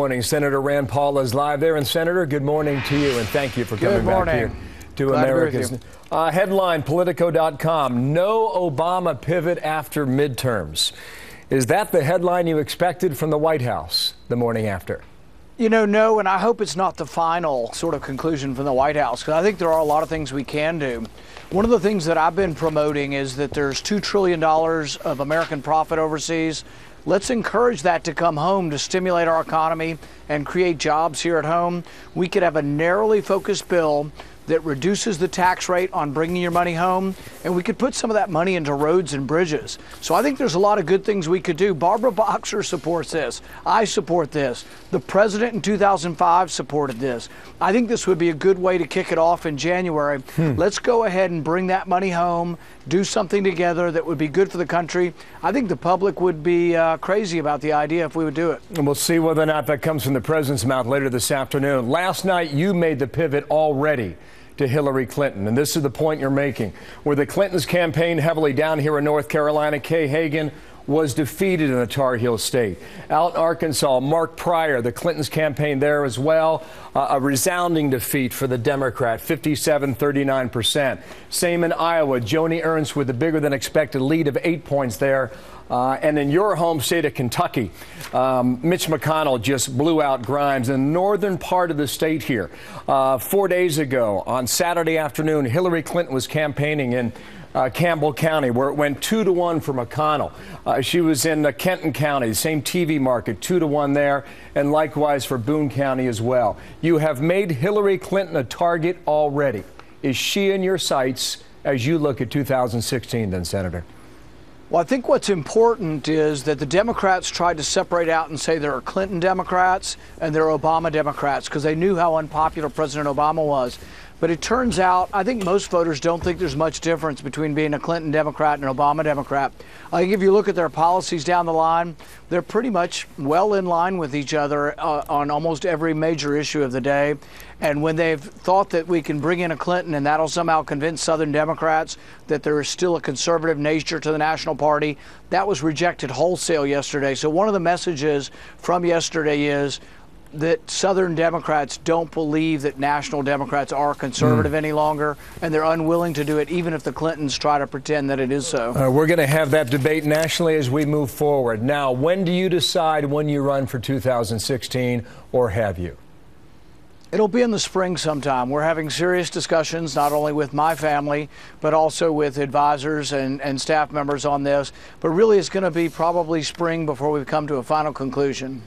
Morning. Senator Rand Paul is live there. And Senator, good morning to you, and thank you for coming back here to America's headline. Politico.com: No Obama pivot after midterms. Is that the headline you expected from the White House the morning after? You know, no, and I hope it's not the final sort of conclusion from the White House, because I think there are a lot of things we can do. One of the things that I've been promoting is that there's $2 trillion of American profit overseas. Let's encourage that to come home to stimulate our economy and create jobs here at home. We could have a narrowly focused bill that reduces the tax rate on bringing your money home, and we could put some of that money into roads and bridges. So I think there's a lot of good things we could do. Barbara Boxer supports this. I support this. The president in 2005 supported this. I think this would be a good way to kick it off in January. Let's go ahead and bring that money home, do something together that would be good for the country. I think the public would be crazy about the idea if we would do it. And we'll see whether or not that comes from the president's mouth later this afternoon. Last night, you made the pivot already to Hillary Clinton. And this is the point you're making. Where the Clintons campaigned heavily down here in North Carolina, Kay Hagan was defeated in the Tar Heel State. Out in Arkansas, Mark Pryor, the Clintons campaigned there as well. A resounding defeat for the Democrat, 57-39%. Same in Iowa. Joni Ernst with a bigger than expected lead of 8 points there. And in your home state of Kentucky, Mitch McConnell just blew out Grimes in the northern part of the state here. 4 days ago, on Saturday afternoon, Hillary Clinton was campaigning in Campbell County, where it went 2-1 for McConnell. She was in Kenton County, the same TV market, 2-1 there, and likewise for Boone County as well. You have made Hillary Clinton a target already. Is she in your sights as you look at 2016 then, Senator? Well, I think what's important is that the Democrats tried to separate out and say there are Clinton Democrats and there are Obama Democrats, because they knew how unpopular President Obama was. But it turns out, I think most voters don't think there's much difference between being a Clinton Democrat and an Obama Democrat. I think if you look at their policies down the line, they're pretty much well in line with each other on almost every major issue of the day. And when they've thought that we can bring in a Clinton and that'll somehow convince Southern Democrats that there is still a conservative nature to the National Party, that was rejected wholesale yesterday. So one of the messages from yesterday is that Southern Democrats don't believe that National Democrats are conservative any longer, and they're unwilling to do it, even if the Clintons try to pretend that it is so. We're going to have that debate nationally as we move forward. Now, when do you decide when you run for 2016, or have you? It'll be in the spring sometime. We're having serious discussions, not only with my family, but also with advisors and staff members on this. But really, it's going to be probably spring before we come to a final conclusion.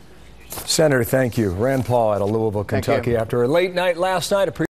Senator, thank you. Rand Paul out of Louisville, Kentucky, after a late night last night.